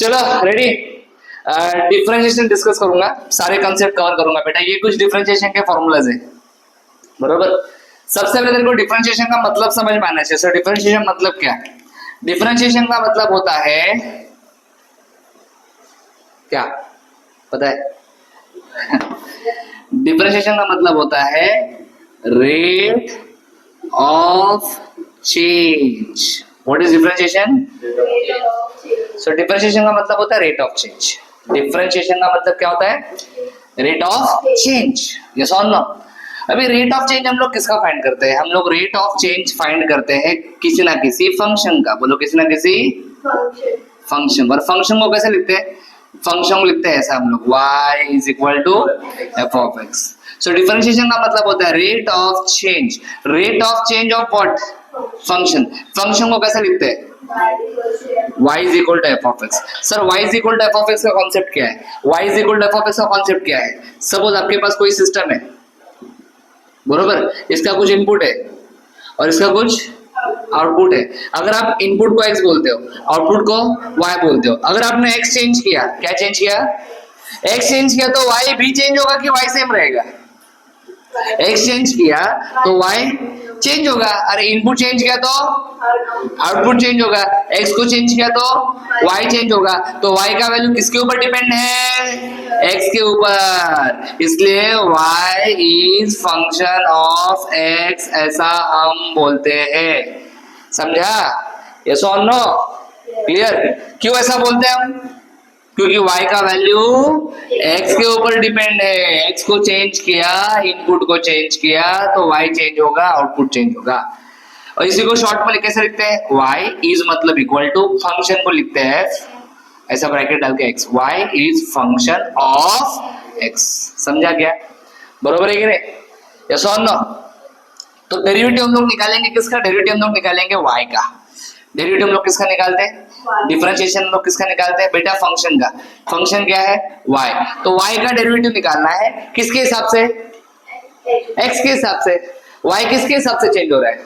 चलो ready. Differentiation discuss करूंगा, सारे कंसेप्ट कवर करूंगा बेटा। ये कुछ डिफरेंशिएशन के फॉर्मूलाज है, बरोबर। सबसे पहले तेरे को डिफरेंशिएशन का मतलब समझ में आना चाहिए। सर डिफरेंशिएशन मतलब क्या? डिफरेंशिएशन का मतलब होता है क्या, पता है? डिफरेंशिएशन का मतलब होता है rate of change. What is differentiation? So differentiation का मतलब होता है रेट ऑफ चेंज। डिफरेंशिएशन का मतलब क्या होता है? Rate of change. यस और नो? अभी रेट ऑफ चेंज हम लोग किसका फाइंड करते हैं? हम लोग रेट ऑफ चेंज फाइंड करते हैं किसी ना किसी फंक्शन का। बोलो किसी ना किसी फंक्शन। और फंक्शन को कैसे लिखते हैं? फंक्शन को लिखते हैं ऐसा हम लोग, y is equal to f of x. So differentiation का मतलब होता है rate of change. Rate of change of what? Function. Function को कैसे लिखते हैं? y is equal to f of x. Sir y is equal to f of x का concept क्या है? y is equal to f of x का concept क्या है? सपोज आपके पास कोई सिस्टम है, बरोबर। इसका कुछ इनपुट है और इसका कुछ आउटपुट है। अगर आप इनपुट को x बोलते हो, आउटपुट को y बोलते हो। अगर आपने x चेंज किया, क्या चेंज किया? x चेंज किया तो y भी चेंज होगा कि y सेम रहेगा? x चेंज किया तो y चेंज होगा। अरे इनपुट चेंज किया तो आउटपुट चेंज होगा। x को चेंज किया तो y चेंज होगा। तो y का वैल्यू किसके ऊपर डिपेंड है? x के ऊपर। इसलिए y is function of x ऐसा हम बोलते हैं। समझा? यस और नो? क्लियर? क्यों ऐसा बोलते हैं हम? क्योंकि y का वैल्यू x के ऊपर डिपेंड है। x को चेंज किया, इनपुट को चेंज किया तो y चेंज होगा, आउटपुट चेंज होगा। और इसी को शॉर्ट में कैसे लिखते हैं? y इज मतलब इक्वल टू, फंक्शन को लिखते हैं ऐसा ब्रैकेट डाल के x, y is function of x। समझा क्या? बरोबर है कि नहीं? यस और नो? तो डेरिवेटिव हम लोग निकालेंगे किसका? डेरिवेटिव हम लोग निकालेंगे y का। डेरिवेटिव हम लोग किसका निकालते हैं? डिफरेंशिएशन हम लोग किसका निकालते हैं बेटा? फंक्शन का। फंक्शन क्या है? y। तो y का डेरिवेटिव निकालना है किसके हिसाब से? x के हिसाब से। y किसके हिसाब से चेंज हो रहा है?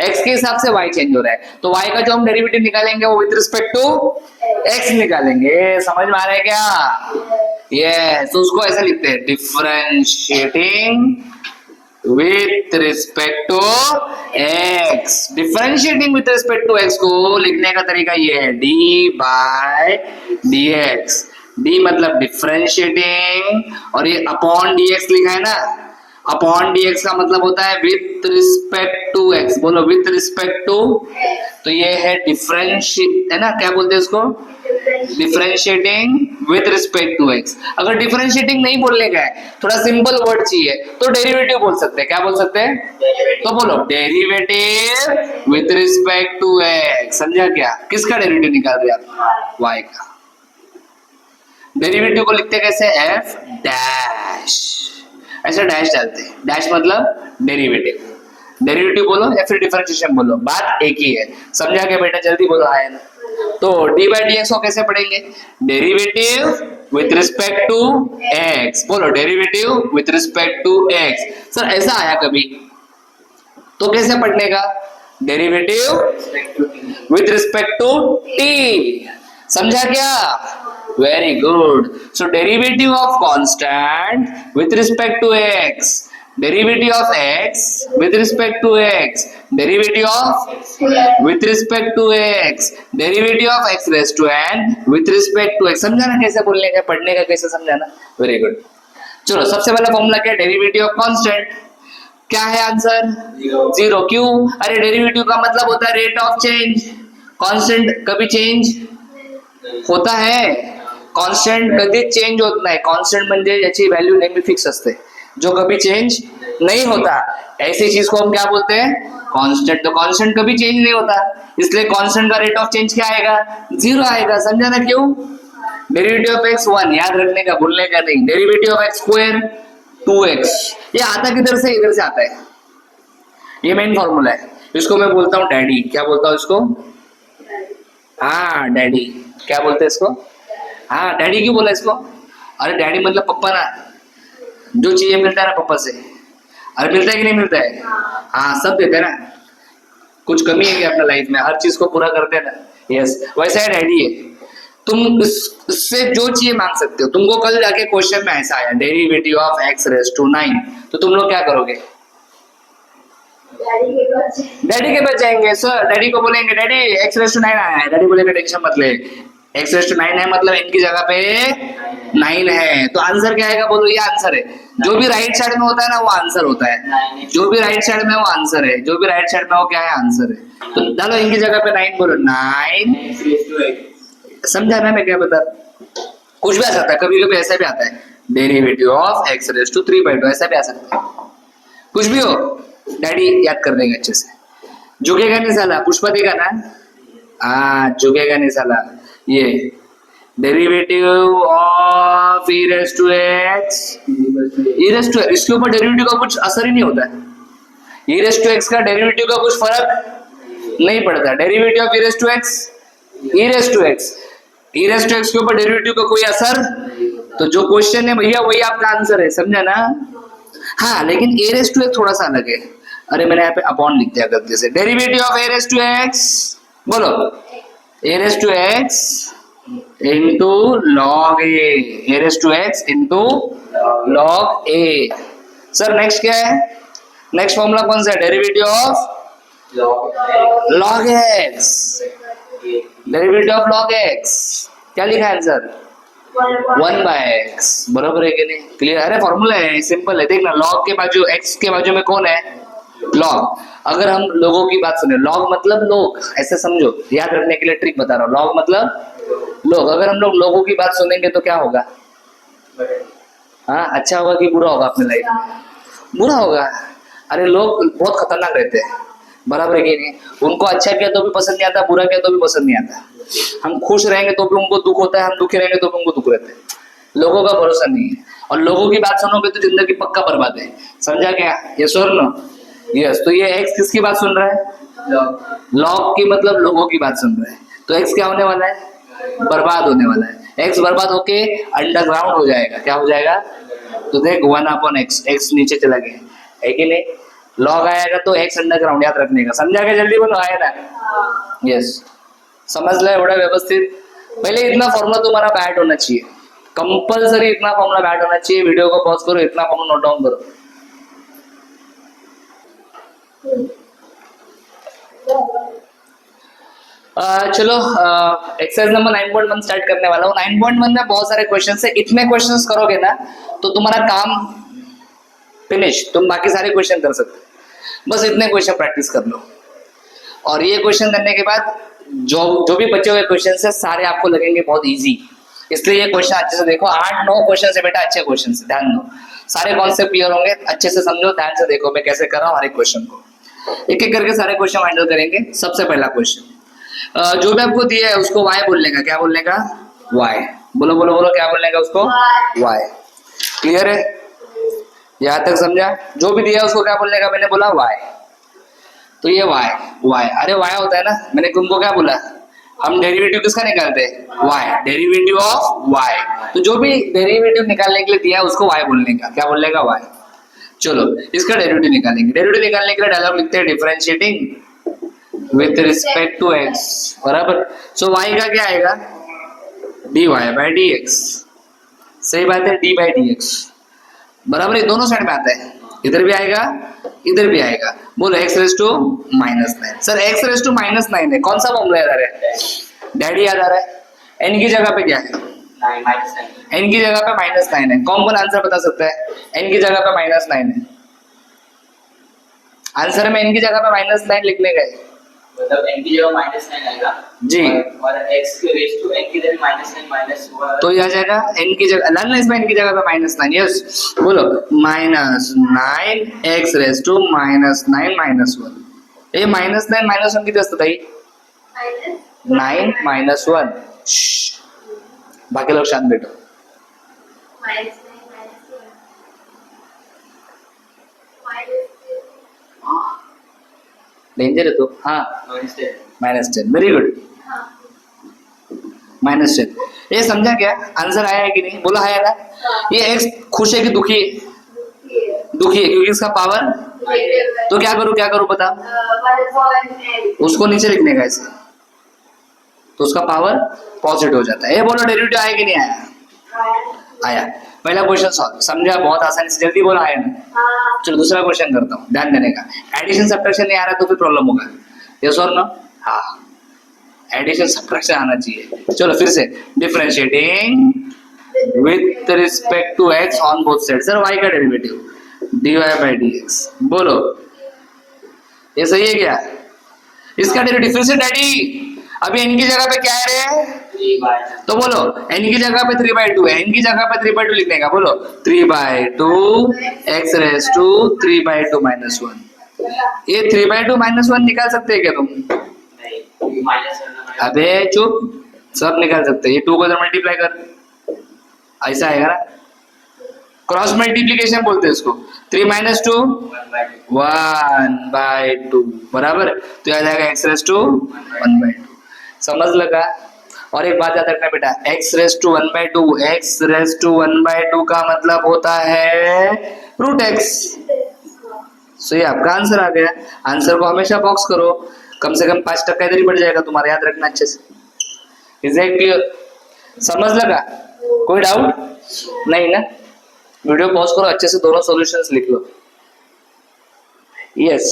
x के हिसाब से y चेंज हो रहा है। तो y का जो हम डेरिवेटिव निकालेंगे वो विद रिस्पेक्ट टू x निकालेंगे। समझ में आ रहा है क्या? यस। तो उसको ऐसा लिखते हैं differentiating with respect to x। Differentiating with respect to x को लिखने का तरीका ये है d by dx। d मतलब डिफरेंशिएटिंग और ये अपॉन dx लिखा है ना। अपॉन dx का मतलब होता है with respect to x। बोलो with respect to। तो ये है डिफरेंशिएट, है ना? क्या बोलते हैं इसको? Differentiating with respect to x। अगर डिफरेंशिएटिंग नहीं बोलने का है, थोड़ा सिंपल वर्ड चाहिए, तो डेरिवेटिव बोल सकते हैं। क्या बोल सकते हैं? तो बोलो derivative with respect to x। समझा क्या? किसका डेरिवेटिव निकाल रहे आप? y का। डेरिवेटिव को लिखते कैसे? f dash. ऐसा डैश डालते हैं। डैश मतलब डेरिवेटिव। डेरिवेटिव बोलो या फिर डिफरेंशिएशन बोलो, बात एक ही है। समझा क्या बेटा? जल्दी बोलो आया ना। तो d by dx को कैसे पढ़ेंगे? Derivative with respect to x। बोलो derivative with respect to x। Sir ऐसा आया कभी तो कैसे पढ़ने का? Derivative with respect to t। समझा क्या? Very good. So derivative of constant with respect to x, derivative of x with respect to x, derivative of with respect to x, derivative of x raised to n with respect to x। समझाना कैसे बोलने का, पढ़ने का कैसे समझाना? Very good. चलो सबसे पहला फॉर्मूला क्या है? Derivative of constant. क्या है आंसर? जीरो। क्यों? अरे डेरिवेटिव का मतलब होता है रेट ऑफ चेंज। कांस्टेंट कभी चेंज होता है? कांस्टेंट कधी चेंज होत नाही। कांस्टेंट म्हणजे याची व्हॅल्यू नेहमी फिक्स असते, जो कभी चेंज नहीं होता। ऐसी चीज को हम क्या बोलते हैं? कांस्टेंट। तो कांस्टेंट कभी चेंज नहीं होता, इसलिए कांस्टेंट का रेट ऑफ चेंज क्या आएगा? जीरो आएगा। समझा ना? क्यों? डेरिवेटिव ऑफ x 1, याद रखने का, भूलने का नहीं। Derivative of x square 2x। ये आता किधर से? इधर से आता है। ये मेन फॉर्मूला है। इसको मैं बोलता हूँ डैडी। क्या बोलता हूँ इसको? हाँ डैडी। क्या बोलते हैं इसको? हाँ डैडी। क्यों बोला इसको? अरे डैडी मतलब पप्पा ना। जो चाहिए मिलता है ना पापा से। अरे मिलता है कि नहीं मिलता है? हाँ सब देते हैं ना। कुछ कमी है क्या अपना लाइफ में? हर चीज को पूरा करते हैं ना। यस, वैसा है डैडी है। तुम इससे जो चाहिए मांग सकते हो। तुमको कल जाके क्वेश्चन में ऐसा आया derivative of x raise to 9, तो तुम लोग क्या करोगे? डैडी के पास जाएंगे, सर डैडी को बोलेंगे डैडी x रेज टू 9 आया है। डैडी बोलेंगे टेंशन मत ले, x रेज टू 9 है मतलब इनकी जगह पे 9 है। तो आंसर क्या आएगा बोलो? ये आंसर है। जो भी राइट साइड में होता है ना वो आंसर होता है, जो भी राइट साइड में वो आंसर है, जो भी राइट साइड में वो क्या है? आंसर है। तो डालो इनकी जगह पे 9 बोलो, 9। समझा ना मैं क्या बता? कुछ भी आ सकता है, कभी कभी ऐसा भी आता है derivative of x raise to 3/2, ऐसा भी आ सकता है। कुछ भी हो डैडी याद कर देंगे अच्छे से। झुकेगा नहीं साला, पुष्पा देगा ना? झुकेगा नहीं साला। ये derivative of e raise to x, e raise to, इसके ऊपर डेरिवेटिव का कुछ असर ही नहीं होता है। e रेज टू x का डेरिवेटिव का कुछ फर्क नहीं पड़ता। Derivative of e raise to x, e raise to x, e raise to x के ऊपर डेरिवेटिव का कोई असर। तो जो क्वेश्चन है भैया वही आपका आंसर है, समझा ना? हाँ, लेकिन a रेज टू x थोड़ा सा अलग है। अरे मैंने यहाँ पे अपॉन लिख दिया गलती से। Derivative of a raise to x, बोलो a raise to x into log a raise to x into log a। Sir next क्या है? नेक्स्ट फॉर्मूला कौन सा है? Derivative of log x, derivative of log x। क्या लिखा है answer? 1/x। बराबर है कि नहीं? क्लियर? अरे फॉर्मूला है, सिंपल है। देखना लॉग के बाजू, x के बाजू में कौन है? लॉग। अगर हम लोगों की बात सुने, लॉग मतलब लोग, ऐसे समझो, याद रखने के लिए ट्रिक बता रहा हूँ। लॉग मतलब लोग। अगर हम लोग लोगों की बात सुनेंगे तो क्या होगा? हाँ, अच्छा होगा कि बुरा होगा अपनी लाइफ में? बुरा होगा। अरे लोग बहुत खतरनाक रहते हैं, बराबर है कि नहीं? उनको अच्छा किया तो भी पसंद नहीं आता, बुरा किया तो भी पसंद नहीं आता। हम खुश रहेंगे तो भी उनको दुख होता है, हम दुखी रहेंगे तो भी उनको दुख रहता है। लोगों का भरोसा नहीं है, और लोगों की बात सुनोगे तो जिंदगी पक्का बर्बाद है। समझा क्या? ये और नो? यस। तो ये एक्स किसकी बात सुन रहा है? लॉग की, मतलब लोगों की बात सुन रहा है। तो एक्स क्या होने वाला है? बर्बाद होने वाला है। एक्स बर्बाद होके अंडरग्राउंड हो जाएगा। क्या हो जाएगा? तो देख 1/x, एक्स नीचे चला गया है कि नहीं? लॉग आएगा तो एक्स अंडरग्राउंड, याद रखने का। समझा क्या? जल्दी बोलो, आया ना? यस, समझ लो बड़ा व्यवस्थित। पहले इतना फॉर्मूला तुम्हारा बैट होना चाहिए, कंपलसरी इतना फॉर्मूला बैट होना चाहिए। वीडियो को पॉज करो, इतना फॉर्मूला नोट डाउन करो। चलो एक्सरसाइज नंबर 9.1 स्टार्ट करने वाला हूँ। 9.1 में बहुत सारे क्वेश्चन है। इतने क्वेश्चंस करोगे ना तो तुम्हारा काम फिनिश, तुम बाकी सारे क्वेश्चन कर सकते हो। बस इतने क्वेश्चन प्रैक्टिस कर लो, और ये क्वेश्चन करने के बाद जो भी बचे हुए क्वेश्चन है सारे आपको लगेंगे बहुत इजी। इसलिए ये क्वेश्चन अच्छे से देखो। 8-9 क्वेश्चन है बेटा, अच्छे क्वेश्चन है, ध्यान दो। सारे कॉन्सेप्ट क्लियर होंगे, अच्छे से समझो, ध्यान से देखो मैं कैसे कर रहा हूँ हर एक क्वेश्चन को। एक एक करके सारे क्वेश्चन हैंडल करेंगे। सबसे पहला क्वेश्चन, जो भी आपको दिया है उसको y बोलने का। क्या बोलने का? y। बोलो बोलो बोलो, क्या बोलने का उसको? y। क्लियर है? यहाँ तक समझा? जो भी दिया है उसको क्या बोलने का? मैंने बोला y। तो ये y। अरे y होता है ना, मैंने तुमको क्या बोला? हम डेरिवेटिव किसका निकालते हैं? y, derivative of y। तो जो भी डेरिवेटिव निकालने के लिए दिया है उसको y बोलने का। क्या बोलने का? y। चलो इसका डेरिवेटिव निकालेंगे। डेरिवेटिव निकालने के लिए डायलॉग लिखते हैं differentiating with respect to x, बराबर। सो y का क्या आएगा? dy/dx। सही बात है, d/dx बराबर। ये दोनों साइड में आता है, इधर भी आएगा इधर भी आएगा। बोलो x raise to -9। Sir x raise to -9 है, कौन सा फॉर्मूला याद आ रहा है? डैडी याद आ रहा है? n की जगह पे क्या है? n की जगह पे -9 है। कौन कौन आंसर बता सकता है? n की जगह पे -9 है। आंसर में n की जगह पे -9 लिखने का है, मतलब n की जगह -9 आएगा जी, और x के रेज़ टू n की जगह -9 तो ये आ जाएगा n की जगह, लाना इसमें n की जगह पे -9। यस, बोलो -9 x रेज़ टू -9 -1। ये -9 -1 किती असतं ताई? 9 -1। बाकी लोग शांत बैठो। डेंजर है तो। हाँ, -10। Very good, -10। ये समझा क्या? आंसर आया है कि नहीं? बोला आया ना? ये एक्स खुश है कि दुखी है? दुखी है, क्योंकि इसका पावर। तो क्या करूं बता? उसको नीचे लिखने का ऐसे। तो उसका पावर पॉजिटिव हो जाता है। ये बोलो डेरिवेटिव आया कि नहीं आया? आया। पहला क्वेश्चन सॉल्व, समझा बहुत आसानी से, जल्दी बोला आया ना। चलो दूसरा क्वेश्चन करता हूँ, ध्यान देने का। एडिशन सब्ट्रैक्शन नहीं आ रहा तो फिर प्रॉब्लम होगा, यस और नो? हाँ, एडिशन सब्ट्रैक्शन आना चाहिए। चलो फिर से, differentiating with respect to x on both side. Sir y का डेरिवेटिव dy by dx, बोलो ये सही है क्या? इसका डेरिवेटिव फिर से डैडी, अभी n की जगह पे क्या है रे? 3/2 तो बोलो n की जगह पे 3/2 है, n की जगह पे 3/2 लिखने का, बोलो 3/2 x रेज टू 3/2 माइनस 1। ये 3/2 माइनस 1 निकाल सकते हैं क्या तुम? नहीं, माइनस करना। अबे चुप, सब निकाल सकते हैं। ये 2 को इधर मल्टीप्लाई कर, ऐसा आएगा ना, क्रॉस मल्टीप्लीकेशन बोलते हैं इसको। 3 माइनस 2 1/2 बराबर, तो याद आएगा x रेज टू 1/2। समझ लगा? और एक बात याद रखना बेटा, x raise to 1/2, x raise to 1/2 का मतलब होता है रूट x। सो ये आपका आंसर आ गया। आंसर को हमेशा बॉक्स करो, कम से कम 5% इधर ही बढ़ जाएगा तुम्हारा, याद रखना अच्छे से। Is it clear? समझ लगा? कोई डाउट नहीं ना? वीडियो पॉज करो, अच्छे से दोनों सॉल्यूशंस लिख लो। यस,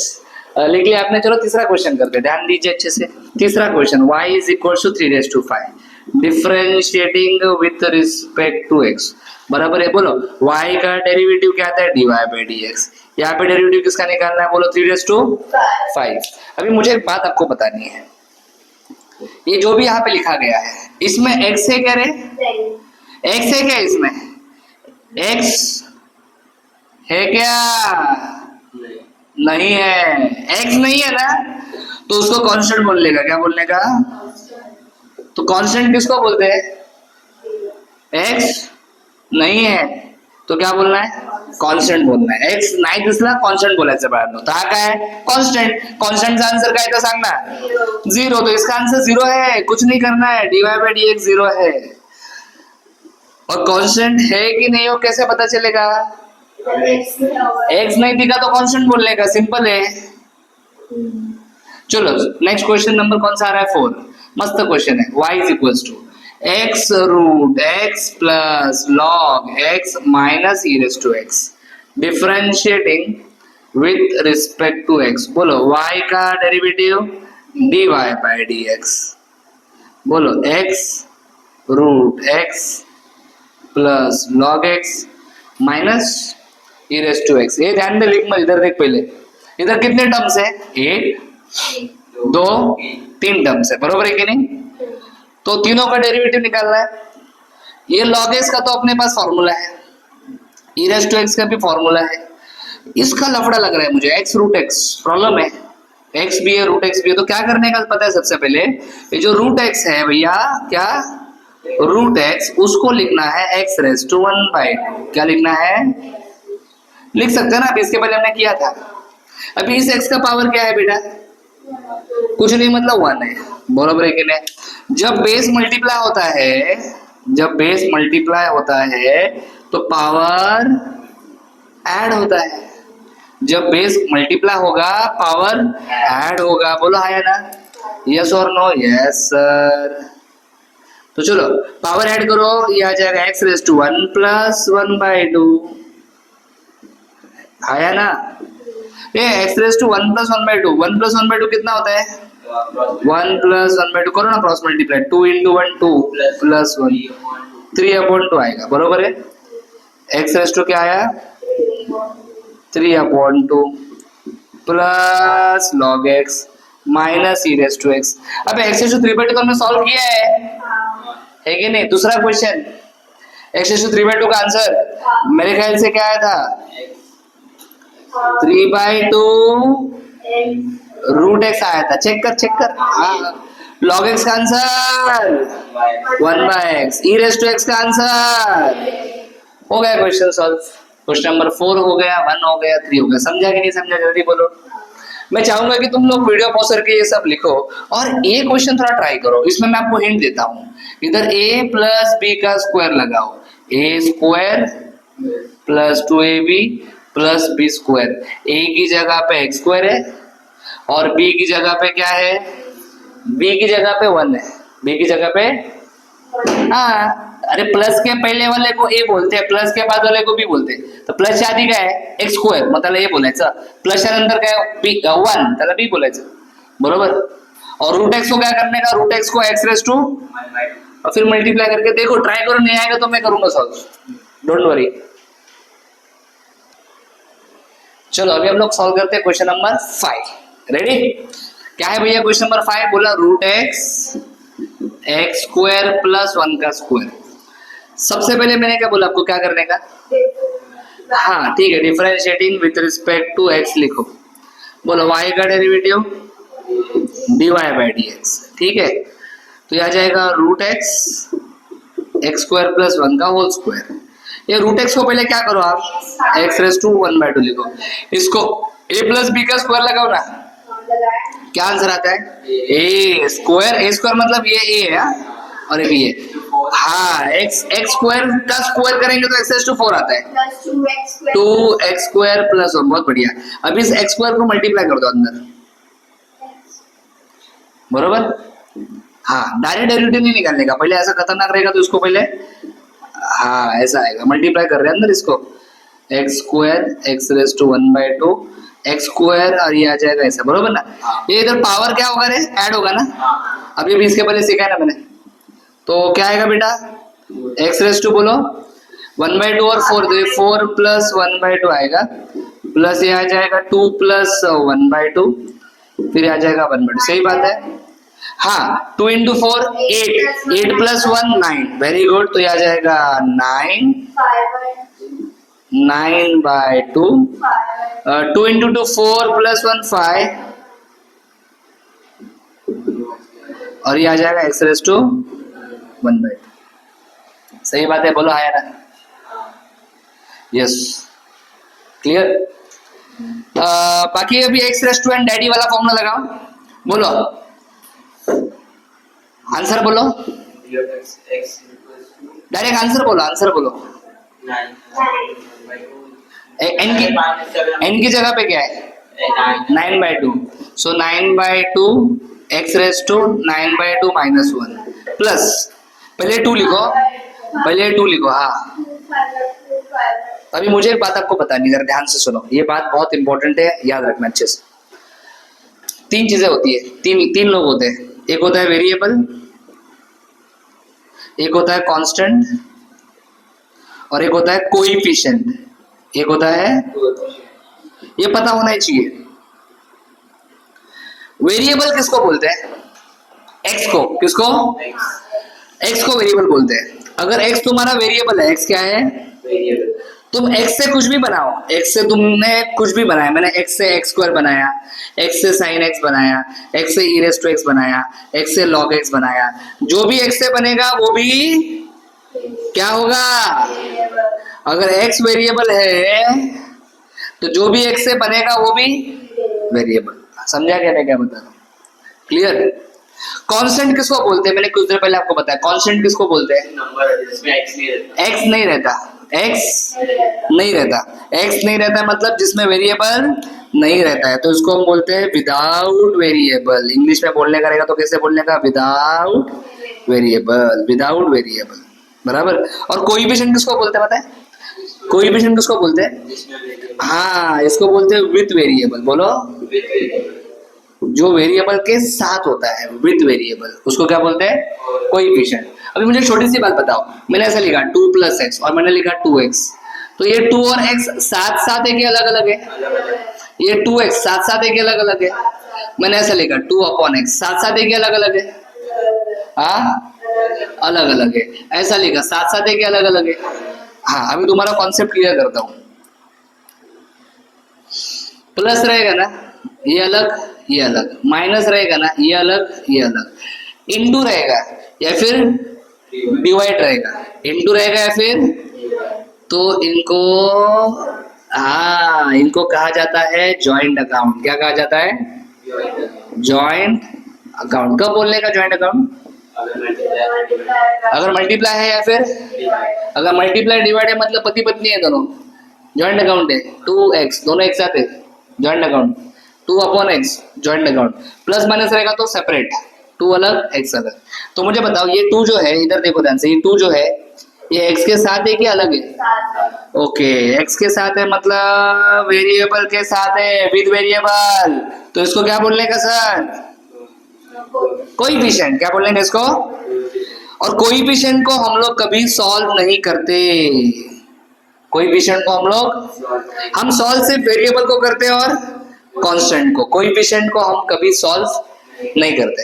लिख लिया आपने। चलो तीसरा क्वेश्चन करते हैं, ध्यान दीजिए अच्छे से। तीसरा question, y is equal to 3/5 differentiating with respect to x, बराबर है। बोलो y का डेरिवेटिव क्या आता है? dy by dx। यहाँ पे डेरिवेटिव किसका निकालना है? बोलो 3/5। अभी मुझे एक बात आपको बतानी है, ये जो भी यहाँ पे लिखा गया है इसमें x है क्या रे? x है क्या इसमें? x है क्या? नहीं है, x नहीं है ना, तो उसको कांस्टेंट बोलने का, क्या बोलने का? तो कांस्टेंट किसको बोलते हैं? x नहीं है तो क्या बोलना है? कांस्टेंट बोलना है। x नाही दिसला कांस्टेंट बोलायचं बाळांनो। तो हा काय? कांस्टेंट। कांस्टेंटचा आंसर काय तो सांग ना? 0। तो इसका आंसर 0 है, कुछ नहीं करना है, dy by dx 0 है। और कांस्टेंट है कि नहीं हो कैसे पता चलेगा? x नहीं दिखा तो कांस्टेंट बोलने का, सिंपल है। चलो नेक्स्ट क्वेश्चन नंबर कौन सा आ रहा है? 4। मस्त क्वेश्चन है। y is equals to x root x plus log x minus e raise to x differentiating with respect to x। बोलो y का डेरिवेटिव dy by dx। बोलो x root x plus log x minus e raise to x। ये ध्यान दे, लिख मत, इधर देख पहले, इधर कितने टर्म्स है? 1 2 3 टर्म्स है, बरोबर है कि नहीं? तो तीनों का डेरिवेटिव निकालना है। ये log x का तो अपने पास फॉर्मूला है, e रेज टू x का भी फॉर्मूला है। इसका लफड़ा लग रहा है मुझे, x रूट x प्रॉब्लम है, x भी है रूट x भी है। तो क्या करने का पता है? सबसे पहले ये जो रूट x है भैया, क्या रूट x, उसको लिखना है x रेज टू 1/2। क्या लिखना है? लिख सकते हैं ना, अभी इसके पहले हमने किया था। अभी इस x का पावर क्या है बेटा? कुछ नहीं, मतलब 1 है, बराबर है कि नहीं? जब बेस मल्टीप्लाई होता है, जब बेस मल्टीप्लाई होता है तो पावर ऐड होता है। जब बेस मल्टीप्लाई होगा पावर ऐड होगा। बोलो आया ना? यस और नो? Yes sir. तो चलो पावर ऐड करो, ये आ जाएगा x रेज टू 1 प्लस 1/2। आया ना? ये x raise to 1 plus 1/2, 1 plus 1/2 कितना होता है? 1 प्लस 1/2 करो ना क्रॉस मल्टीप्लाई, 2 into 1 2 प्लस 1 3/2 आएगा, बरोबर है। x रेज टू क्या आया? 3/2 plus log x minus e raise to x। अब x रेज टू 3/2 तो हमने सॉल्व किया है कि नहीं? दूसरा क्वेश्चन, x रेज टू 3/2 का आंसर मेरे ख्याल से क्या आया था? 3/2 रूट x आया था। चेक कर, चेक कर। हाँ, log x का answer 1/x, e raise to x का आंसर हो गया। Question solve. क्वेश्चन नंबर 4 हो गया, 1 हो गया, 3 हो गया। समझा कि नहीं समझा? जल्दी बोलो। मैं चाहूंगा कि तुम लोग वीडियो पॉज करके ये सब लिखो और ये क्वेश्चन थोड़ा ट्राई करो। इसमें मैं आपको हिंट देता हूँ, इधर a प्लस b का स्क्वायर लगाओ, a square plus 2ab plus b square. a की जगह पे x स्क्वायर है और b की जगह पे क्या है? b की जगह पे 1 है, बी की जगह पे हाँ, अरे प्लस के पहिले वाले को ए बोलते हैं, प्लस के बाद वाले को बी बोलते हैं. तर प्लसच्या आधी काय आहे एक्स स्क्वेअर, मग त्याला ए बोलायचं. प्लसच्या नंतर काय बी 1 त्याला बी बोलायचं. बरोबर. और रूट एक्स को क्या करने का, रूट एक्स को एक्स रेस टू और फिर मल्टीप्लाई करके देखो, ट्राई करो, नहीं आएगा तो मैं करूंगा सॉल्व, डोंट वरी. चलो अभी हम लोग सॉल्व करते हैं क्वेश्चन नंबर 5. रेडी. क्या है भैया क्वेश्चन नंबर 5? बोला root x x square plus 1 का स्क्वायर. सबसे पहले मैंने क्या बोला आपको क्या करने का? हाँ ठीक है, differentiating with respect to x लिखो. बोलो y का डेरिवेटिव dy बाई dx. ठीक है, तो यह आ जाएगा root x x square plus 1 का होल स्क्वायर. ये रूट एक्स को पहले क्या करो आप एक्स रेस टू 1/2 लिखो. इसको a प्लस बी का स्क्वायर लगाओ ना, क्या आंसर आता है? ए स्क्वायर. ए स्क्वायर मतलब ये ए है और एक ये. हाँ, एक्स स्क्वायर का स्क्वायर करेंगे तो एक्स रेस टू 4 आता है. 2x square plus 1. बहुत बढ़िया. अब इस एक्स स्क्वायर को मल्टीप्लाई कर दो अंदर. बरोबर. हाँ, डायरेक्ट डेरिवेटिव नहीं निकालने का, पहले ऐसा खतरनाक रहेगा तो इसको पहले हाँ ऐसा आएगा. मल्टीप्लाई कर रहे हैं अंदर इसको, x square x raise to 1/2 x square और ये आ जाएगा ऐसा. बरोबर ना. ये इधर पावर क्या होगा रे, ऐड होगा ना. अभी भी इसके पहले सीखा है ना मैंने. तो क्या आएगा बेटा, एक्स रेस टू बोलो 1/2 और 4 दे 4 प्लस 1/2 आएगा, प्लस ये आ जाएगा 2 प्लस 1/2, फिर आ जाएगा 1/2. सही बात है. हाँ, 2 into 4 8, 8 प्लस 1 9. Very good. तो ये आ जाएगा 9/2. 2 into 2 4 प्लस 1 5 और ये आ जाएगा एक्स रेस टू 1/2. सही बात है, बोलो हाँ या ना. Yes, clear. बाकी अभी x raise to and daddy वाला फॉर्मूला लगाओ. बोलो आंसर बोलो, डायरेक्ट आंसर बोलो, आंसर बोलो. एन की जगह पे क्या है 9/2. So 9/2 x raise to 9/2 minus 1 plus पहले 2 लिखो, पहले 2 लिखो. हाँ, अभी मुझे एक बात आपको बतानी, जरा ध्यान से सुनो, ये बात बहुत इंपॉर्टेंट है, याद रखना अच्छे से. 3 चीजें होती है, तीन लोग होते हैं. एक होता है वेरिएबल, एक होता है कांस्टेंट और एक होता है कोएफिशिएंट. एक होता है, ये पता होना ही चाहिए. वेरिएबल किसको बोलते हैं? एक्स को. किसको? एक्स को वेरिएबल बोलते हैं. अगर एक्स तुम्हारा वेरिएबल है, एक्स क्या है? तुम एक्स से कुछ भी बनाओ, एक्स से तुमने कुछ भी बनाया. मैंने एक्स से एक्स स्क्वायर बनाया, एक्स से साइन एक्स बनाया, एक्स से ई रेस टू एक्स बनाया, एक्स से लॉग एक्स बनाया. जो भी एक्स से बनेगा वो भी क्या होगा? अगर एक्स वेरिएबल है तो जो भी एक्स से बनेगा वो भी वेरिएबल. समझा क्या मैं क्या बता रहा हूँ? क्लियर. कांस्टेंट किसको बोलते हैं? मैंने कुछ देर पहले आपको बताया. कांस्टेंट किसको बोलते हैं? नंबर जिसमें एक्स नहीं रहता. एक्स नहीं रहता. एक्स नहीं रहता. एक्स नहीं रहता मतलब जिसमें वेरिएबल नहीं रहता है, तो इसको हम बोलते हैं विदाउट वेरिएबल. इंग्लिश में बोलने का रहेगा तो कैसे बोलने का? Without variable, without variable. बराबर. और कोएफिशिएंट किसको बोलते हैं पता है? कोएफिशिएंट किसको बोलते हैं? हाँ, इसको बोलते हैं विथ वेरिएबल. बोलो, जो वेरिएबल के साथ होता है विथ वेरिएबल, उसको क्या बोलते हैं? कोएफिशिएंट. अभी मुझे छोटी सी बात बताओ, मैंने ऐसा लिखा 2 प्लस एक्स और मैंने लिखा 2x, तो ये 2 और x साथ साथ है कि अलग अलग है? ये 2x साथ साथ है कि अलग अलग है? मैंने ऐसा लिखा 2/x साथ साथ है कि अलग अलग है? हाँ, अलग अलग है. ऐसा लिखा साथ साथ है कि अलग अलग है? हाँ, अभी तुम्हारा कॉन्सेप्ट क्लियर करता हूँ. प्लस रहेगा ना, ये अलग ये अलग. माइनस रहेगा ना, ये अलग ये अलग. इंटू रहेगा या फिर डिवाइड रहेगा? इंटू रहेगा या फिर, तो इनको हाँ इनको कहा जाता है जॉइंट अकाउंट. क्या कहा जाता है? Joint account. कब बोलने का जॉइंट अकाउंट? अगर मल्टीप्लाई है या फिर अगर मल्टीप्लाई डिवाइड है मतलब पति पत्नी है दोनों, जॉइंट अकाउंट है. 2x दोनों एक साथ है, joint account. 2/x joint account. Plus minus रहेगा तो सेपरेट. टू अलग x अलग। तो मुझे बताओ ये टू जो है, इधर देखो ध्यान से, ये टू जो है ये x के साथ है कि अलग है? ओके, x के साथ है मतलब वेरिएबल के साथ है, विद वेरिएबल। तो इसको क्या बोलने का सर? कोएफिशिएंट। क्या बोलेंगे इसको? और कोएफिशिएंट को हम लोग कभी सॉल्व नहीं करते। कोएफिशिएंट को हम सॉल्व सिर्फ वेरिएबल को करते हैं और कांस्टेंट को। कोएफिशिएंट को हम कभी सॉल्व नहीं करते।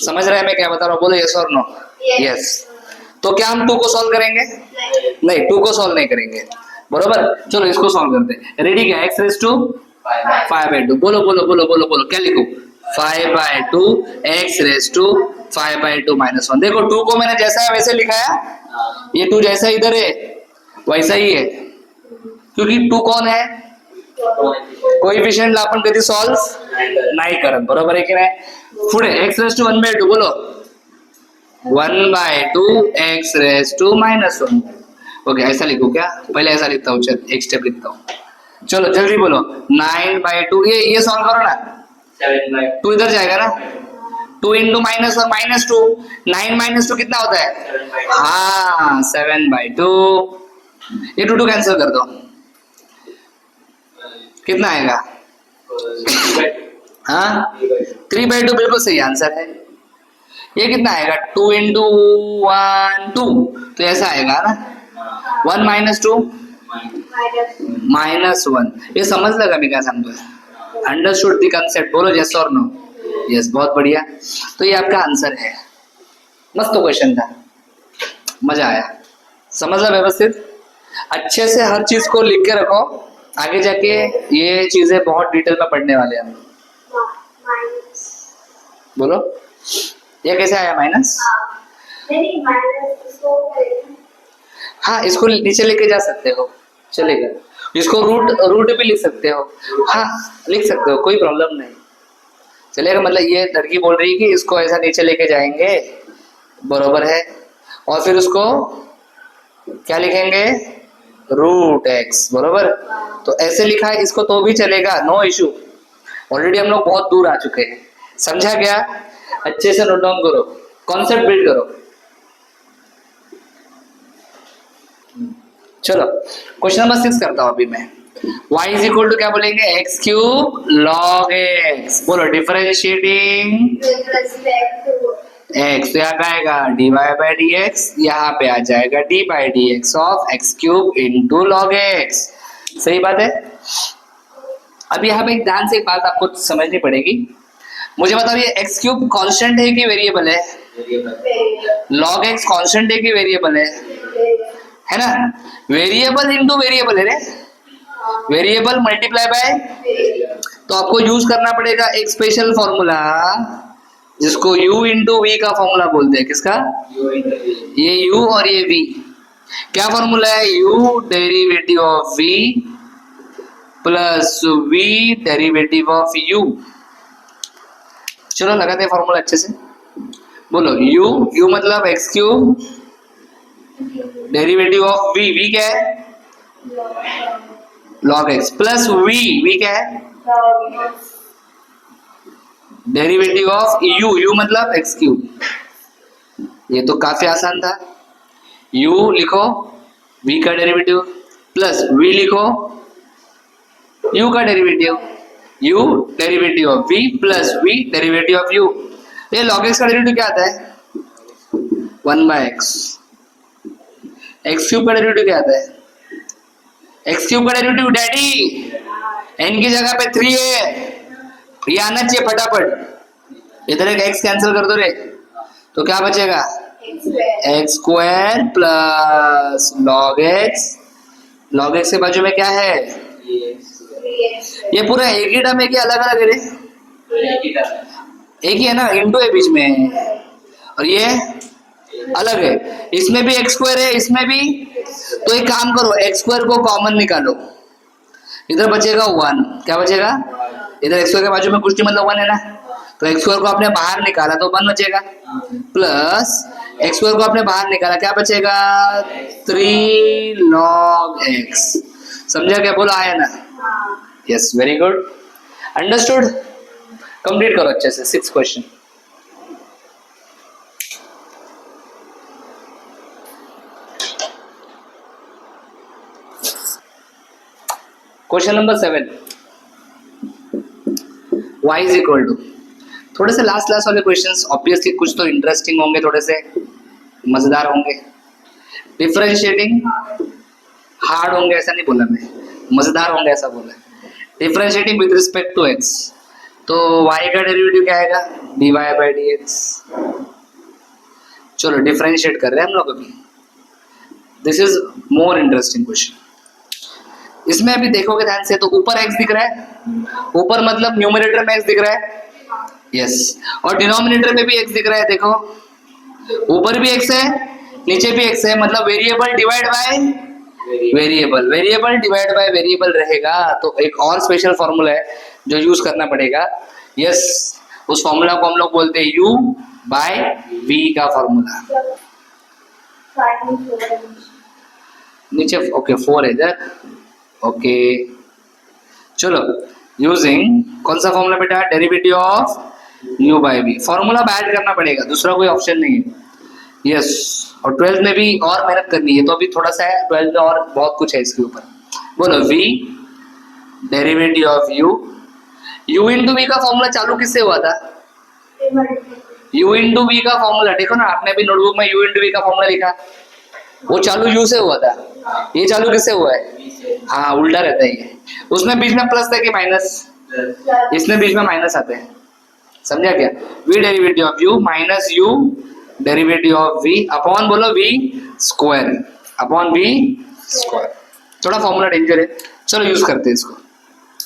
समझ रहे हैं मैं क्या बता रहा हूँ? बोलो यस और नो। यस। तो क्या हम टू को सॉल्व करेंगे? नहीं, टू को सॉल्व नहीं करेंगे, बरोबर। चलो इसको सॉल्व करते हैं। रेडी? क्या? x raise to 5/2। बोलो बोलो बोलो बोलो बोलो, क्या लिखूं? 5/2 x रेज़ टू 5/2 - 1। देखो टू को मैंने जैसा है वैसे लिखा है, ये टू जैसा इधर है वैसा ही है, क्योंकि टू कौन है? कोएफिशिएंट आपण कधी सॉल्व नाही करत, बरोबर आहे की नाही? पुढे x रेज़ टू 1/2 बोलो। 1/2 x रेज़ टू -1। ओके, ऐसा लिखूं क्या? पहले ऐसा लिखता हूँ, चल एक स्टेप लिखता हूँ। चलो जल्दी बोलो। 9/2 ये सॉल्व करो ना। 7/2 टू इधर जाएगा ना, 2 × -1 -2। 9 - 2 कितना होता है? 7/2 हाँ 7/2। ये 2 कैंसिल कर दो, कितना आएगा? हाँ 3/2 बिल्कुल सही आंसर है। ये कितना आएगा? 2 × 1 2, तो ऐसा आएगा ना। 1 - 2 -1। ये समझ लगा मैं क्या समझा? Understood the concept. बोलो यस और नो। यस, बहुत बढ़िया। तो ये आपका आंसर है। मस्त क्वेश्चन था, मजा आया। समझा व्यवस्थित? अच्छे से हर चीज को लिख के रखो, आगे जाके ये चीजें बहुत डिटेल में पढ़ने वाले हैं हम। बोलो ये कैसे आया माइनस? हाँ इसको नीचे लेके जा सकते हो, चलेगा। इसको रूट भी लिख सकते हो, हाँ लिख सकते हो, कोई प्रॉब्लम नहीं, चलेगा। मतलब ये लड़की बोल रही है कि इसको ऐसा नीचे लेके जाएंगे, बरोबर है। और फिर उसको क्या लिखेंगे? √x, बरोबर। तो ऐसे लिखा है इसको तो भी चलेगा, नो इशू। ऑलरेडी हम लोग बहुत दूर आ चुके हैं। समझा क्या? अच्छे से नोट डाउन करो, कॉन्सेप्ट बिल्ड करो। चलो क्वेश्चन नंबर 6 करता हूं अभी मैं। y = क्या बोलेंगे? x³ log x। बोलो डिफरेंशिएटिंग x, तो यहाँ पे आएगा dy/dx, यहाँ पे आ जाएगा d/dx of x³ × log x। सही बात है। अब यहाँ पे ध्यान से एक बात आपको समझनी पड़ेगी। मुझे बताओ ये x³ कांस्टेंट है कि वेरिएबल है? log x कांस्टेंट है कि वेरिएबल है ना? वेरिएबल इनटू वेरिएबल है रे, वेरिएबल मल्टीप्लाई बाय। तो आपको यूज करना पड़ेगा एक स्पेशल फॉर्मूला, जिसको u × v का फॉर्मूला बोलते हैं। किसका? ये u और ये v। क्या फॉर्मूला है? u derivative of v plus v derivative of u। चलो लगाते हैं फॉर्मूला अच्छे से। बोलो u मतलब x³ derivative of v, v क्या है? log x प्लस v क्या है? डेरिवेटिव ऑफ u मतलब x³। ये तो काफी आसान था। u लिखो, v का डेरिवेटिव, प्लस v लिखो, u का derivative, u derivative of v plus v derivative of u। ये log x का डेरिवेटिव क्या आता है? 1/x। x³ का डेरिवेटिव क्या आता है? x³ का डेरिवेटिव डैडी n की जगह पे 3 है, ये आना चाहिए फटाफट। इधर एक x कैंसिल कर दो रे, तो क्या बचेगा? x² plus log x। log x के बाजू में क्या है? ये पूरा एक ही टर्म है कि अलग अलग है रे? एक ही है ना, इंटू है बीच में, और ये अलग है। इसमें भी x² है, इसमें भी। तो एक काम करो, x² को कॉमन निकालो, इधर बचेगा 1। क्या बचेगा? इधर x² के बाजू में कुछ नहीं, मतलब 1 है ना, तो x² को आपने बाहर निकाला तो 1 बचेगा, प्लस x² को आपने बाहर निकाला, क्या बचेगा? 3 log x। समझा क्या? बोला आया ना? Yes, very good, understood. Complete करो अच्छे से 6 question. Question number 7, y is equal to, थोड़े से लास्ट वाले क्वेश्चंस ऑब्वियसली कुछ तो इंटरेस्टिंग होंगे, थोड़े से मजेदार होंगे। डिफरेंशिएटिंग हार्ड होंगे ऐसा नहीं बोला मैं, मजेदार होंगे ऐसा बोला। Differentiating with respect to x, तो y का डेरिवेटिव क्या आएगा, dy बाई dx। चलो डिफरेंशिएट कर रहे हैं हम लोग अभी। This is more interesting question. इसमें अभी देखोगे ध्यान से तो ऊपर x दिख रहा है, ऊपर मतलब न्यूमरेटर में x दिख रहा है, यस, और डिनोमिनेटर में भी x दिख रहा है। देखो ऊपर भी x है, नीचे भी x है, मतलब variable divide by variable, variable divide by variable रहेगा। तो एक और स्पेशल फॉर्मूला है जो यूज करना पड़ेगा, यस, उस फॉर्मूला को हम लोग बोलते हैं u बाय v का फॉर्मूला। नीचे ओके 4 है इधर, ओके चलो यूजिंग कौन सा फॉर्मूला बेटा, derivative of u by v। Formula add करना पड़ेगा, दूसरा कोई ऑप्शन नहीं है, यस। और 12th में भी और मेहनत करनी है, तो अभी थोड़ा सा है 12th में और बहुत कुछ है इसके ऊपर। बोलो v derivative of u into v का फॉर्मूला चालू किससे हुआ था, u इंटू v का फॉर्मूला, देखो ना आपने भी नोटबुक में u इंटू v का फॉर्मूला लिखा, वो चालू u से हुआ था, ये चालू किससे हुआ है, हाँ उल्टा रहता है ये, उसमें बीच में प्लस था कि माइनस, इसमें बीच में माइनस आते हैं, समझा क्या। v derivative of u minus u derivative of v upon बोलो v square, upon v square. थोड़ा फॉर्मूला डेंजर है, चलो यूज करते हैं इसको,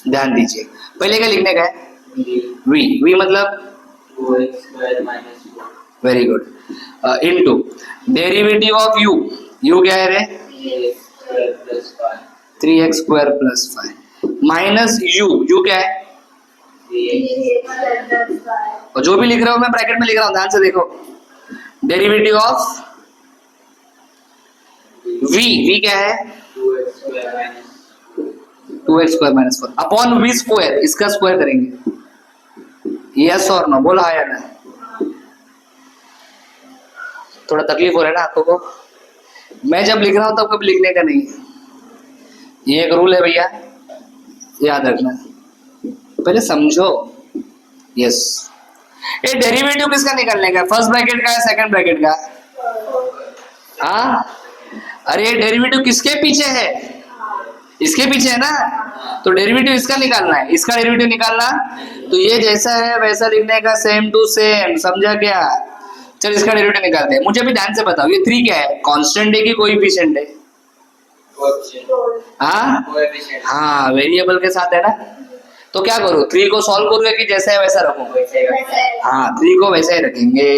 ध्यान दीजिए। पहले क्या लिखने का है, v मतलब very good, into derivative of u क्या है रे, 3x square plus 5 minus u क्या है, और जो भी लिख रहा हूं मैं ब्रैकेट में लिख रहा हूं, ध्यान से देखो। डेरिवेटिव ऑफ v क्या है, 2x square minus 4 upon v square, इसका स्क्वायर करेंगे, यस और नो, बोला है ना। थोड़ा तकलीफ हो रहा है ना आपको को, मैं जब लिख रहा हूं तब कभी लिखने का नहीं है, ये एक रूल है भैया, याद रखना, पहले समझो, यस। ये डेरिवेटिव किसका निकालने का, फर्स्ट ब्रैकेट का है सेकंड ब्रैकेट का, हाँ, अरे ये डेरिवेटिव किसके पीछे है, इसके पीछे है ना, तो डेरिवेटिव इसका निकालना है, इसका डेरिवेटिव निकालना, तो ये जैसा है वैसा लिखने का, सेम टू सेम, समझा क्या। चल इसका डेरिवेटिव निकालते हैं, मुझे अभी ध्यान से बताओ, ये 3 क्या है, कांस्टेंट है कि कोएफिशिएंट है, हाँ वेरिएबल के साथ है ना, तो क्या करूँ, 3 को सॉल्व करूँ कि जैसा है वैसा रखूँ, हाँ 3 को वैसा ही रखेंगे।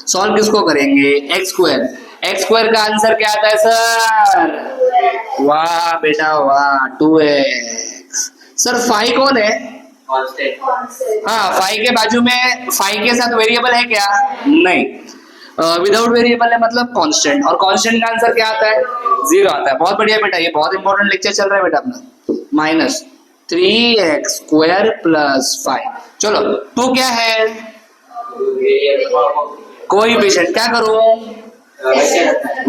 सॉल्व किसको करेंगे, x स्क्वायर का आंसर क्या आता है सर, वाह बेटा वाह, 2x। सर फाई कौन है, हाँ फाई के बाजू में, फाई के साथ वेरिएबल है क्या, नहीं, विदाउट वेरिएबल है मतलब कांस्टेंट, और कांस्टेंट का आंसर क्या आता है, 0 आता है। बहुत बढ़िया बेटा, ये बहुत इंपॉर्टेंट लेक्चर चल रहा है बेटा अपना। माइनस 3x स्क्वायर प्लस 5, चलो 2 क्या है, कोएफिशिएंट, क्या करूं,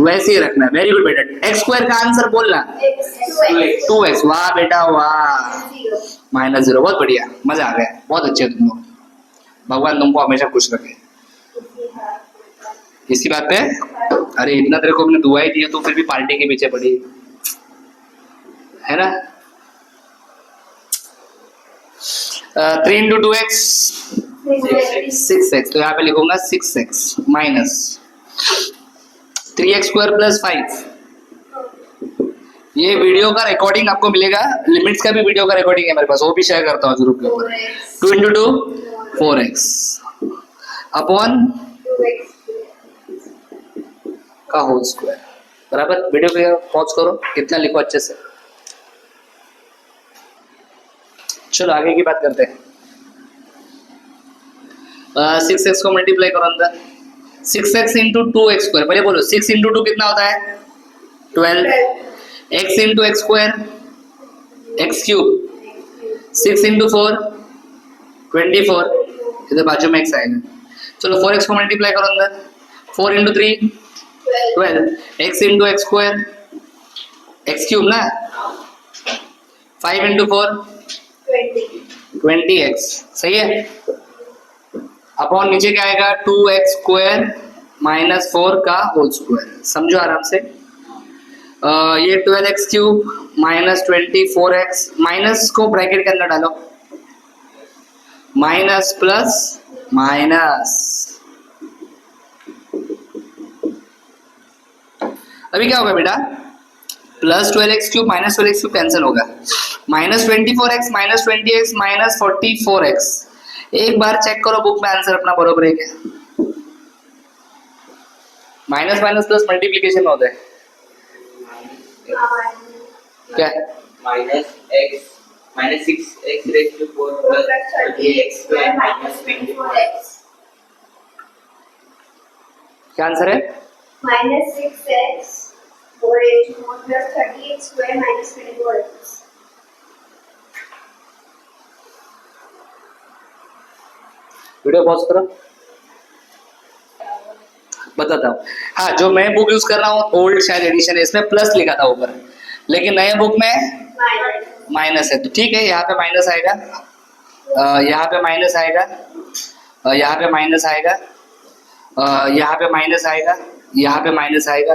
वैसे ही रखना है, वेरी गुड बेटा। x स्क्वायर का आंसर बोलना 2x, वाह बेटा वाह, -0, बहुत बढ़िया, मजा आ गया, बहुत अच्छे तुम लोग, भगवान तुमको हमेशा खुश रखे। इसी बात पे, अरे इतना तेरे को मैंने दुआ ही दी है, तो फिर भी पार्टी के पीछे पड़ी है ना। 3 इंटू 2x 6x, तो यहाँ पे लिखूंगा 6x minus 3x square plus 5। ये वीडियो का रिकॉर्डिंग आपको मिलेगा, लिमिट्स का भी वीडियो का रिकॉर्डिंग है मेरे पास, वो भी शेयर करता हूँ ग्रुप के ऊपर। 2 इंटू 2 4x अपॉन का होल स्क्वायर, बराबर। वीडियो को पॉज करो, कितना लिखो अच्छे से। चलो आगे की बात करते हैं। 6x को मल्टीप्लाई करो अंदर, 6x इंटू 2x स्क्वायर, पहले बोलो 6 इंटू 2 कितना होता है 12, x into x square x cube, 6 into 4 24, इधर बाजू में x आएगा। चलो 4x को मल्टीप्लाई करो अंदर, 4 into 3 12, x into x square x cube ना, 5 इंटू 4 20x, सही है। अपॉन नीचे क्या आएगा 2x स्क्वायर माइनस 4 का होल स्क्वायर, समझो आराम से। ये 12x cube minus 24x, minus को ब्रैकेट के अंदर डालो, माइनस प्लस माइनस। अभी क्या होगा बेटा, plus 12x cube minus 12x cube cancel होगा, minus 24x minus 20x minus 44x। एक बार चेक करो बुक में आंसर अपना बरोबर है क्या। माइनस माइनस प्लस मल्टीप्लीकेशन में होता है क्या, minus x minus 6x raise to 4 plus 30x square minus 24x। क्या आंसर है? minus 6x 4h 4 plus 30x square minus 24x. Video pause करो, बताता हूँ। हाँ, जो मैं बुक यूज कर रहा हूँ ओल्ड शायद एडिशन है, इसमें प्लस लिखा था ऊपर, लेकिन नए बुक में माइनस है, तो ठीक है, यहाँ पे माइनस आएगा, यहाँ पे माइनस आएगा, यहाँ पे माइनस आएगा, यहाँ पे माइनस आएगा, यहाँ पे माइनस आएगा।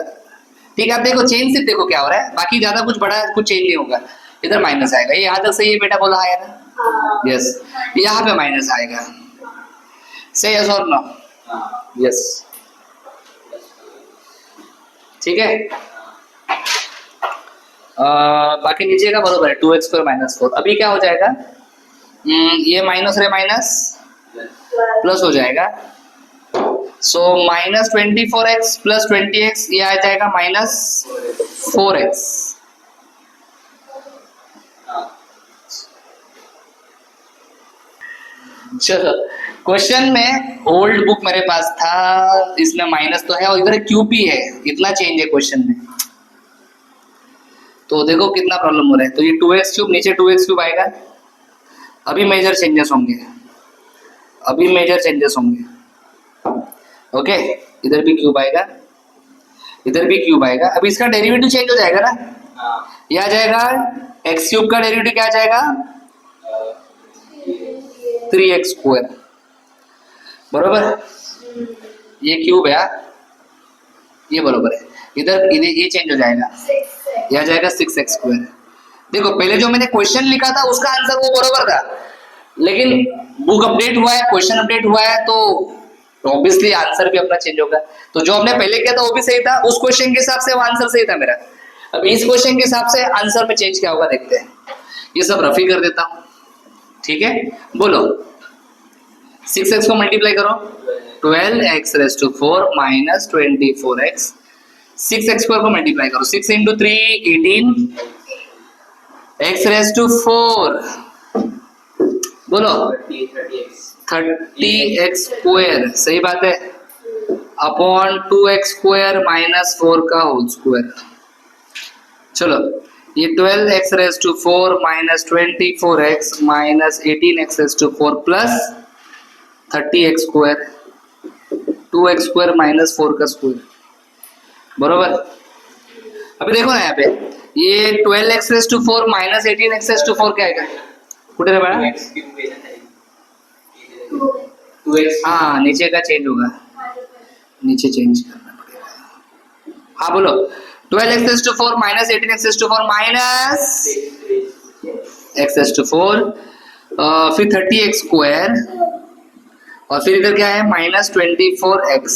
ठीक है, आप देखो चेंज सिर्फ देखो क्या हो रहा है, बाकी ज्यादा कुछ बड़ा कुछ चेंज नहीं होगा। इधर माइनस आएगा, ये यहाँ तक सही है बेटा, बोला आया ना, यस। यहाँ पे माइनस आएगा, से यस और नो, यस, ठीक है। बाकी नीचे का बरोबर है 2x स्क्वायर माइनस 4। अभी क्या हो जाएगा, ये माइनस रे माइनस प्लस हो जाएगा, so minus 24x plus 20x, ये आ जाएगा माइनस 4x। चलो, क्वेश्चन में ओल्ड बुक मेरे पास था, इसमें माइनस तो है और इधर क्यूब भी है, इतना चेंज है क्वेश्चन में, तो देखो कितना प्रॉब्लम हो रहा है। तो ये 2x क्यूब नीचे 2x क्यूब आएगा, अभी मेजर चेंजेस होंगे, अभी मेजर चेंजेस होंगे, ओके। इधर भी क्यूब आएगा, इधर भी क्यूब आएगा, अभी इसका डेरिवेटिव चेंज हो जाएगा ना, ये आ जाएगा x क्यूब का डेरिवेटिव क्या आ जाएगा 3x स्क्वायर, बरोबर। ये क्यूब है, ये बरोबर है, इधर ये चेंज हो जाएगा, यह आ जाएगा 6x स्क्वायर। देखो पहले जो मैंने क्वेश्चन लिखा था उसका आंसर वो बरोबर था, लेकिन बुक अपडेट हुआ है, क्वेश्चन अपडेट हुआ है, तो ऑब्वियसली आंसर भी अपना चेंज होगा। तो जो हमने पहले किया था वो भी सही था, उस क्वेश्चन के हिसाब से वो आंसर सही था मेरा। अब इस क्वेश्चन के हिसाब से आंसर में चेंज क्या होगा देखते हैं। ये सब रफी कर देता हूं, ठीक है। बोलो 6x को मल्टीप्लाई करो, 12x raise to 4 minus 24x। 6x square को मल्टीप्लाई करो, 6 इंटू 3 18, x रेज़ टू 4, बोलो 30x स्क्वायर, सही बात है, अपॉन 2x स्क्वायर माइनस 4 का होल स्क्वायर। चलो ये 12x raise to 4 minus 24x minus 18x raise to 4 plus 30x square, 2x square minus 4 का स्क्वायर, बरोबर। अभी देखो ना यहाँ पे, ये 12x raise to 4 minus 18x raise to 4 क्या आएगा, कुछ है बड़ा, 2x। हाँ नीचे का चेंज होगा, नीचे चेंज करना पड़ेगा। हाँ बोलो 12x raise to 4 minus 18x raise to 4 minus x raise to 4, फिर 30x स्क्वायर, और फिर इधर क्या है माइनस 24x,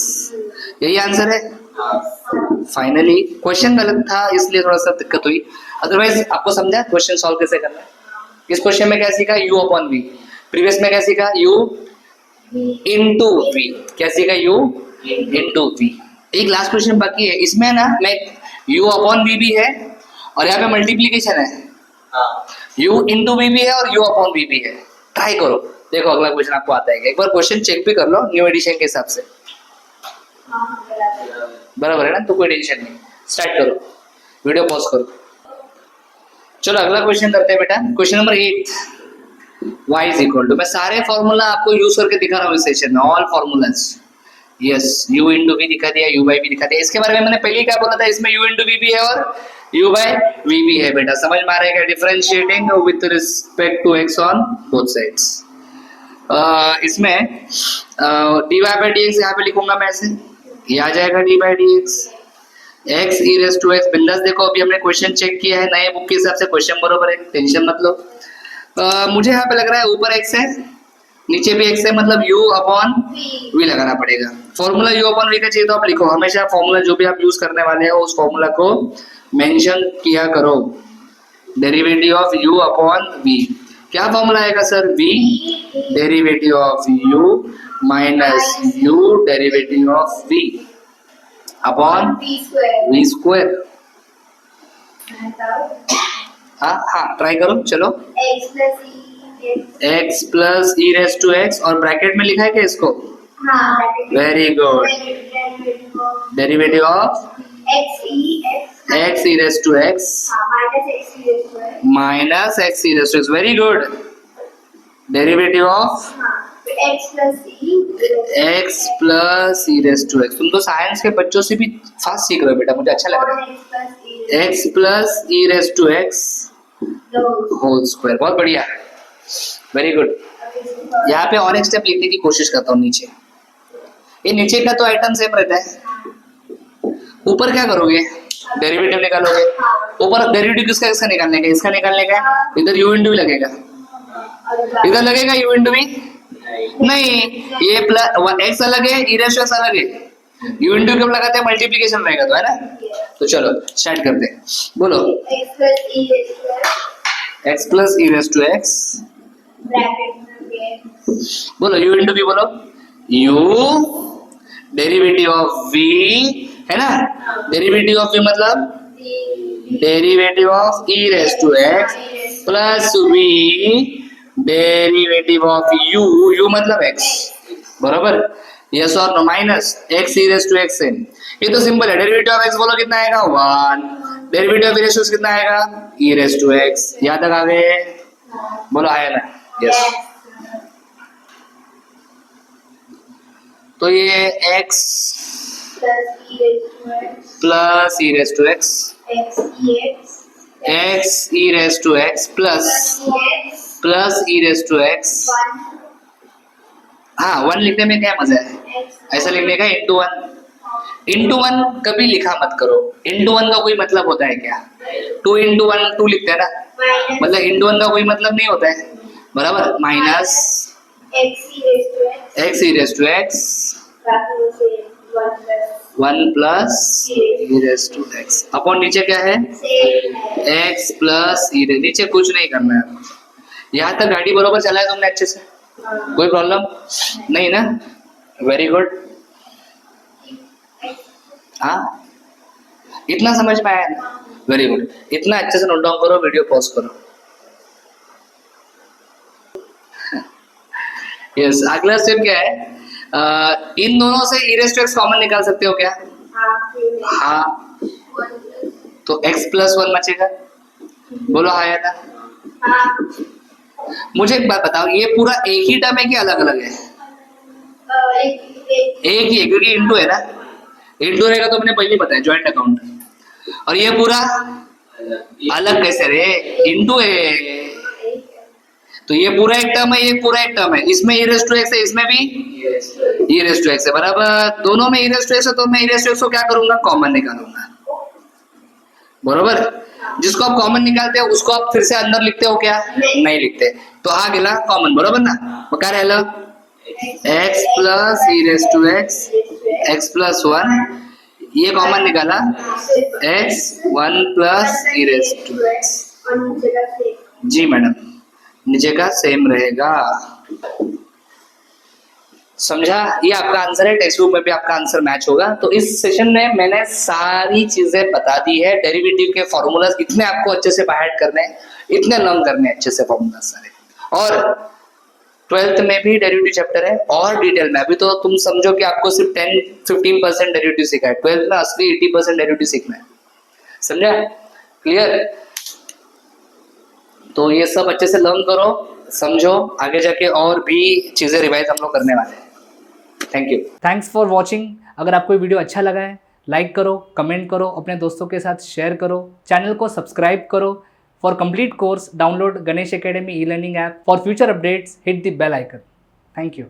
यही आंसर है। फाइनली क्वेश्चन गलत था इसलिए थोड़ा सा दिक्कत हुई, अदरवाइज आपको समझा क्वेश्चन सॉल्व कैसे करना है। इस क्वेश्चन में क्या सीखा, u अपॉन v, प्रीवियस में क्या सीखा, u इंटू v, क्या सीखा, u इंटू v। एक लास्ट क्वेश्चन बाकी है, इसमें ना मैं u अपॉन v भी है और यहाँ पे मल्टीप्लीकेशन है, u इंटू v भी है और u अपॉन v भी है। ट्राई करो, देखो अगला क्वेश्चन आपको आता है, एक बार क्वेश्चन चेक भी कर लो न्यू एडिशन के हिसाब से, बराबर है ना, तो कोई टेंशन नहीं। स्टार्ट करो, वीडियो पॉज करो। चलो अगला क्वेश्चन करते हैं बेटा, question number 8, y is equal to, मैं सारे फॉर्मूला आपको यूज करके दिखा रहा हूँ इस सेशन में, all formulas, yes. u into v दिखा दिया, u बाई वी दिखा दिया। इसके बारे में मैंने पहले क्या बोला था, इसमें u इंटू वी भी है और u by v भी है बेटा, समझ में आ रहा है क्या? Differentiating with respect to x on both sides. इसमें dy by dx यहाँ पे लिखूंगा मैं ऐसे, ये आ जाएगा dy by dx x e raise to x। बिंदास देखो, अभी हमने क्वेश्चन चेक किया है नए बुक के हिसाब से, क्वेश्चन बरोबर है, टेंशन मत लो। मुझे यहाँ पे लग रहा है ऊपर x है नीचे भी x है, मतलब u अपॉन v लगाना पड़ेगा। फॉर्मूला u अपॉन v का चाहिए तो आप लिखो, हमेशा फॉर्मूला जो भी आप यूज करने वाले हो उस फॉर्मूला को मेंशन किया करो। Derivative of u upon v, क्या फॉर्मूला आएगा sir? v derivative of u minus u derivative of v upon v square. हाँ ट्राई करो, चलो। x plus e raise to x, और ब्रैकेट में लिखा है क्या इसको? Very good. Derivative of x e raise to x minus x e raise to x, very good. Derivative of x plus e raise to x. तुम तो science के बच्चों से भी फास्ट सीख रहे हो बेटा, मुझे अच्छा लग रहा है। x plus e raise to x whole square, बहुत बढ़िया, वेरी गुड। यहाँ पे और एक स्टेप लिखने की कोशिश करता हूँ नीचे। ये नीचे का तो आइटम सेम रहता है, ऊपर क्या करोगे? डेरिवेटिव निकालोगे। ऊपर डेरिवेटिव किसका निकालने का? इसका निकालने का। इधर u इंटू लगेगा, इधर लगेगा u इंटू v नहीं, ये प्लस x अलग है, ई रेस टू एक्स अलग है। u इंटू कब लगाते हैं? मल्टीप्लीकेशन रहेगा तो, है ना? तो चलो स्टार्ट करते हैं, बोलो। x plus e raise to x, बोलो u इंटू v, बोलो u डेरिवेटिव ऑफ v, है ना? डेरिवेटिव ऑफ v मतलब derivative of e raise to x plus v derivative of u मतलब x, बराबर? यस और no? Minus x e raise to x है, ये तो सिंपल है। डेरिवेटिव ऑफ x बोलो कितना आएगा? 1। Derivative of e raise to x कितना आएगा? E raise to x. यहाँ तक आ गए? बोलो आया ना? यस। तो ये x plus e raise to x, x e raise to x plus e raise to x. हाँ 1 लिखने में क्या मजा है? ऐसा लिखने का इंटू 1। इंटू 1 कभी लिखा मत करो, इंटू 1 का कोई मतलब होता है क्या? 2 इंटू 1 2 लिखते हैं ना, मतलब इंटू 1 का कोई मतलब नहीं होता है, बराबर? Minus x e raise to x 1 plus e raise to x upon नीचे क्या है? x प्लस ई रेस, नीचे कुछ नहीं करना है। यहाँ तक गाड़ी बरोबर चलाया तुमने अच्छे से? कोई प्रॉब्लम नहीं ना? Very good. हाँ इतना समझ में आया ना? Very good. इतना अच्छे से नोट डाउन करो, वीडियो पॉज करो। यस अगला स्टेप क्या है? इन दोनों से ई रेस टू एक्स कॉमन निकाल सकते हो क्या? हाँ तो x प्लस 1 बचेगा, बोलो हाँ या ना? मुझे एक बात बताओ, ये पूरा एक ही टर्म है कि अलग अलग है? एक ही है, क्योंकि इंटू है ना, इंटू रहेगा तो हमने पहले बताया जॉइंट अकाउंट। और ये पूरा अलग कैसे रे? इंटू है तो ये पूरा एक टर्म है, ये पूरा एक टर्म है। इसमें ई रेस टू एक्स है, इसमें भी ई रेस टू एक्स है, बराबर? दोनों में ई रेस टू एक्स है तो मैं ई रेस टू एक्स को क्या करूंगा? कॉमन निकालूंगा, बरोबर? जिसको आप कॉमन निकालते हो उसको आप फिर से अंदर लिखते हो क्या? नहीं लिखते। तो आ गेला कॉमन, बरोबर ना? मग काय राहिलं? x plus e raise to x, x plus 1, ये कॉमन निकाला, x 1 plus e raise to x. जी मैडम, नीचे का सेम रहेगा, समझा? ये आपका आंसर है, टेक्स्ट बुक में भी आपका आंसर मैच होगा। तो इस सेशन में मैंने सारी चीजें बता दी है, डेरिवेटिव के फॉर्मूलाज इतने आपको अच्छे से बाय करने हैं, इतने लर्न करने अच्छे से फॉर्मूला सारे। और 12th में भी डेरिवेटिव चैप्टर है और डिटेल में। अभी तो तुम समझो कि आपको सिर्फ 10-15% डेरिवेटिव सीखा है, 12th में असली 80% डेरिवेटिव सीखना है, समझा? क्लियर? तो ये सब अच्छे से लर्न करो, समझो, आगे जाके और भी चीजें रिवाइज हम लोग करने वाले हैं। Thank you. Thanks for watching. अगर आपको ये वीडियो अच्छा लगा है लाइक करो, कमेंट करो, अपने दोस्तों के साथ शेयर करो, चैनल को सब्सक्राइब करो। For complete course download Ganesh academy e learning app. For future updates hit the bell icon. Thank you.